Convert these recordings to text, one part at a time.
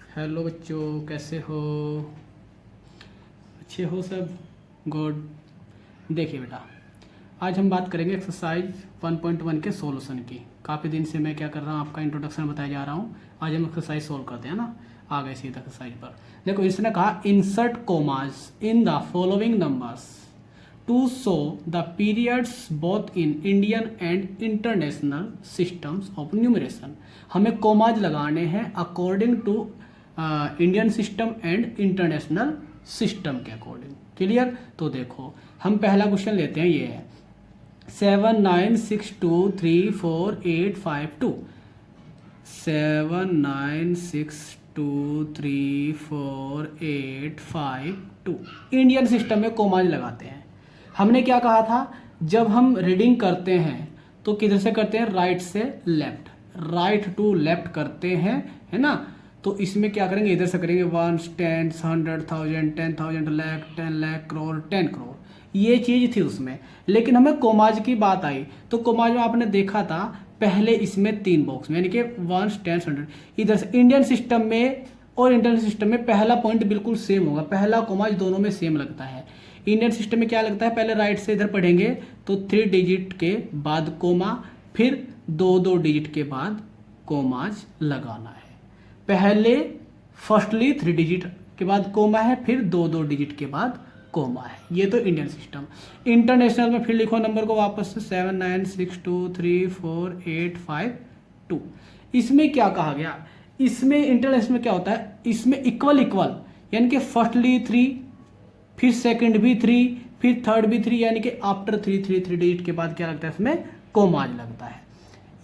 Hello बच्चों, कैसे हो? अच्छे हो सब? गुड। देखिए बेटा, आज हम बात करेंगे एक्सरसाइज 1.1 के सॉल्यूशन की। काफ़ी दिन से मैं क्या कर रहा हूँ, आपका इंट्रोडक्शन बताया जा रहा हूँ। आज हम एक्सरसाइज सोल्व करते हैं ना। आ गए सीधा एक्सरसाइज पर। देखो, इसने कहा insert commas in the following numbers to show the periods both in Indian and international systems of numeration. हमें कोमाज लगाने हैं according to Indian system and international system के अकॉर्डिंग। क्लियर? तो देखो, हम पहला क्वेश्चन लेते हैं। ये है 79623485 79623485 इंडियन सिस्टम में कोमाज लगाते हैं। हमने क्या कहा था, जब हम रीडिंग करते हैं तो किधर से करते हैं? राइट से लेफ्ट, राइट टू लेफ्ट करते हैं, है ना। तो इसमें क्या करेंगे? इधर से करेंगे 1 10 100 1000 10,000 लाख 10 लाख करोड़ 10 करोड़, ये चीज थी उसमें। लेकिन हमें कोमाज की बात आई तो कोमाज में आपने देखा था पहले इसमें 3 बॉक्स में, यानी कि 1 10 100। इधर से इंडियन सिस्टम में और इंटरनेशनल सिस्टम में पहला पॉइंट बिल्कुल सेम होगा, पहला कोमाज दोनों में सेम लगता है। इंडियन सिस्टम में क्या लगता है? पहले राइट से इधर पढ़ेंगे तो 3 डिजिट के बाद कोमा, फिर 2 डिजिट के बाद कोमाज लगाना है। पहले फर्स्टली 3 डिजिट के बाद कोमा है, फिर 2 डिजिट के बाद कोमा है। ये तो इंडियन सिस्टम। इंटरनेशनल में फिर लिखो नंबर को वापस से 79623485 इसमें क्या कहा गया? इसमें इंटरनेशनल में क्या होता है? इसमें इक्वल इक्वल, यानी कि फर्स्टली 3, फिर सेकंड भी 3, फिर थर्ड भी 3, यानी कि आफ्टर 3 डिजिट के बाद क्या लगता है? इसमें कोमाज लगता है।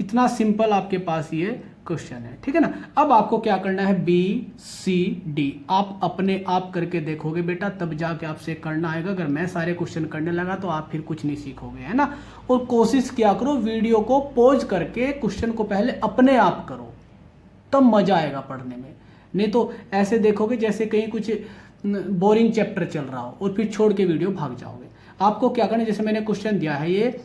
इतना सिंपल आपके पास ये क्वेश्चन है, ठीक है ना। अब आपको क्या करना है? BCD आप अपने आप करके देखोगे बेटा, तब जाके आपसे करना आएगा। अगर मैं सारे क्वेश्चन करने लगा तो आप फिर कुछ नहीं सीखोगे, है ना। और कोशिश किया करो वीडियो को पॉज करके क्वेश्चन को पहले अपने आप करो, तब मजा आएगा पढ़ने में। नहीं तो ऐसे देखोगे जैसे कहीं कुछ बोरिंग चैप्टर चल रहा हो और फिर छोड़ के वीडियो भाग जाओगे। आपको क्या करना है? जैसे मैंने क्वेश्चन दिया है ये,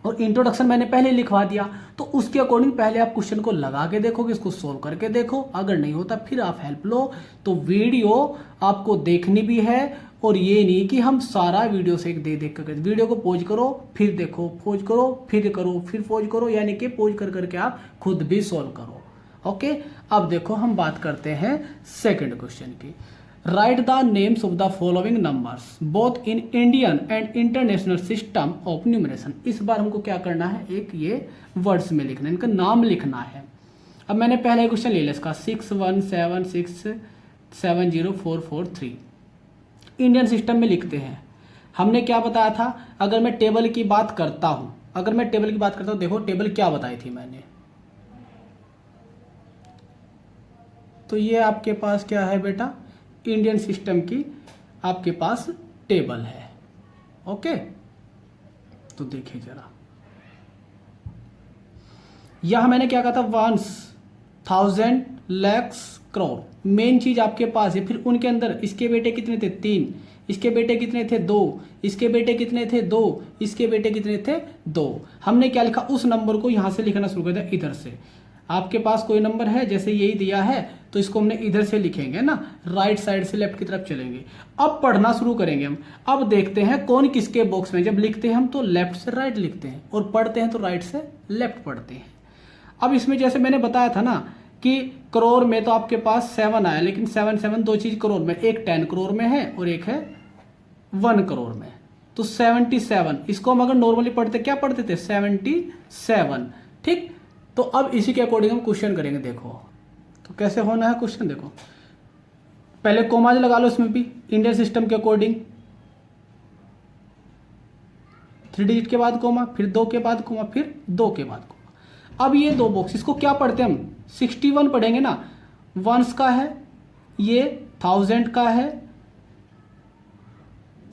और इंट्रोडक्शन मैंने पहले लिखवा दिया, तो उसके अकॉर्डिंग पहले आप क्वेश्चन को लगा के देखोगे, इसको सोल्व करके देखो। अगर नहीं होता फिर आप हेल्प लो। तो वीडियो आपको देखनी भी है, और ये नहीं कि हम सारा वीडियो से देख देख कर, वीडियो को पॉज करो फिर देखो, पॉज करो फिर करो, फिर पॉज करो, यानी कि पॉज कर करके आप खुद भी सोल्व करो। ओके, अब देखो हम बात करते हैं सेकंड क्वेश्चन की। Right the names of the following numbers both in Indian and international system of numeration. इस बार हमको क्या करना है? एक ये वर्ड्स में लिखना है, इनका नाम लिखना है। अब मैंने पहले क्वेश्चन ले लिया इसका 6176704443 इंडियन सिस्टम में लिखते हैं। हमने क्या बताया था? अगर मैं टेबल की बात करता हूं, देखो टेबल क्या बताई थी मैंने। तो ये आपके पास क्या है बेटा? इंडियन सिस्टम की आपके पास टेबल है। ओके, तो देखिए जरा, यहां मैंने क्या कहा था? 1000 लैक्स करोड़ मेन चीज आपके पास है। फिर उनके अंदर इसके बेटे कितने थे? 3, इसके बेटे कितने थे? 2, इसके बेटे कितने थे? 2, इसके बेटे कितने थे? 2। हमने क्या लिखा? उस नंबर को यहां से लिखना शुरू कर दिया इधर से। आपके पास कोई नंबर है, जैसे यही दिया है, तो इसको हमने इधर से लिखेंगे ना, राइट साइड से लेफ्ट की तरफ चलेंगे। अब पढ़ना शुरू करेंगे हम। अब देखते हैं कौन किसके बॉक्स में। जब लिखते हैं हम तो लेफ्ट से राइट लिखते हैं, और पढ़ते हैं तो राइट से लेफ्ट पढ़ते हैं। अब इसमें जैसे मैंने बताया था ना कि करोड़ में तो आपके पास 7 आया, लेकिन 7 7 दो चीज करोड़ में, एक 10 करोड़ में है और एक है 1 करोड़ में। तो 77, इसको हम अगर नॉर्मली पढ़ते क्या पढ़ते थे? 77। ठीक, तो अब इसी के अकॉर्डिंग हम क्वेश्चन करेंगे। देखो तो कैसे होना है क्वेश्चन। देखो पहले कोमाज लगा लो इसमें भी इंडियन सिस्टम के अकॉर्डिंग, 3 डिजिट के बाद कोमा, फिर 2 के बाद कोमा, फिर 2 के बाद कोमा। अब ये 2 बॉक्स, इसको क्या पढ़ते हैं हम? 61 पढ़ेंगे ना। वंस का है, ये 1000 का है,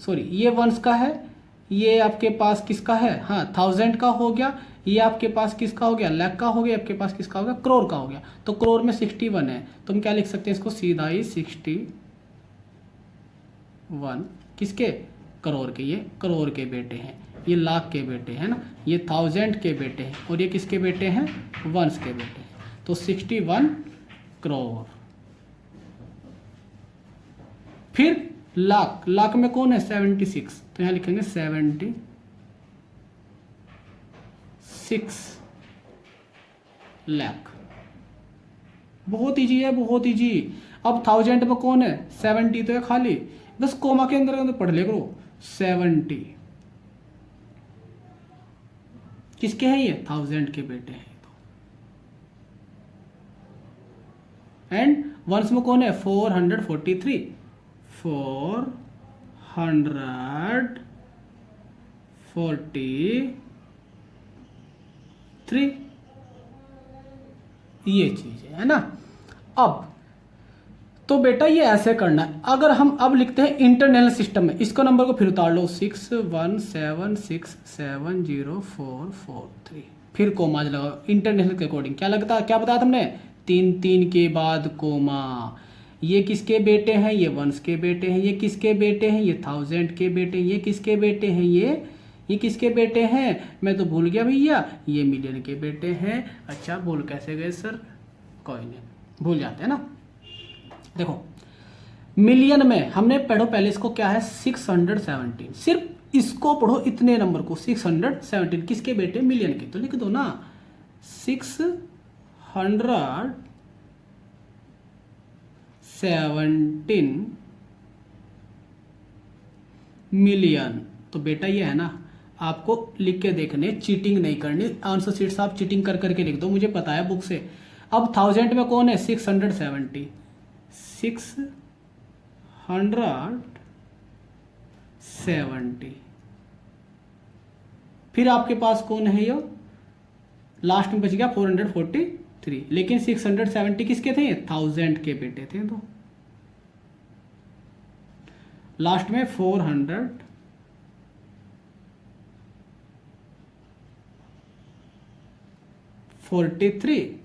सॉरी ये वंस का है, ये आपके पास किसका है? हाँ 1000 का हो गया। ये आपके पास किसका हो गया? लाख का हो गया। आपके पास किसका हो गया? करोड़ का हो गया। तो करोड़ में 61 है, तो हम क्या लिख सकते हैं इसको? सीधा ही 61 किसके? करोड़ के। ये करोड़ के बेटे हैं, ये लाख के बेटे हैं ना, ये 1000 के बेटे हैं, और ये किसके बेटे हैं? वंस के बेटे हैं। तो 61 करोड़। फिर लाख, लाख में कौन है 76, तो यहाँ लिखेंगे 76 लाख। बहुत ईजी है, बहुत ईजी। अब 1000 में कौन है 70, तो है खाली, बस कोमा के अंदर पढ़ ले करो। 70 किसके हैं ये 1000 के बेटे हैं। एंड वंस में कौन है 443, 443 ये चीज है ना। अब तो बेटा ये ऐसे करना है। अगर हम अब लिखते हैं इंटरनल सिस्टम में, इसको नंबर को फिर उतार लो 61767043, फिर कोमा लगाओ इंटरनेशनल के अकॉर्डिंग। क्या लगता, क्या बताया तुमने, 3 के बाद कोमा। ये किसके बेटे हैं, ये वंस के बेटे हैं। ये किसके बेटे हैं, ये 1000 के बेटे हैं। ये किसके बेटे हैं, ये किसके बेटे हैं, मैं तो भूल गया भैया, ये मिलियन के बेटे हैं। अच्छा भूल कैसे गए सर, कोई नहीं, भूल जाते हैं ना। देखो मिलियन में हमने पढ़ो पहले इसको, क्या है 617, सिर्फ इसको पढ़ो इतने नंबर को 617 किसके बेटे, मिलियन के। तो लिख दो ना 617 मिलियन। तो बेटा ये है ना, आपको लिख के देखने, चीटिंग नहीं करनी। आंसर शीट्स आप चीटिंग कर करके लिख दो, मुझे पता है बुक से। अब 1000 में कौन है 670, 670, फिर आपके पास कौन है, ये लास्ट में बच गया 443, लेकिन 670 किसके थे, 1000 के बेटे थे। तो लास्ट में 443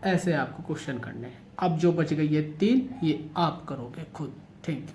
ऐसे आपको क्वेश्चन करने हैं। अब जो बच गई ये 3, ये आप करोगे खुद। Thank you.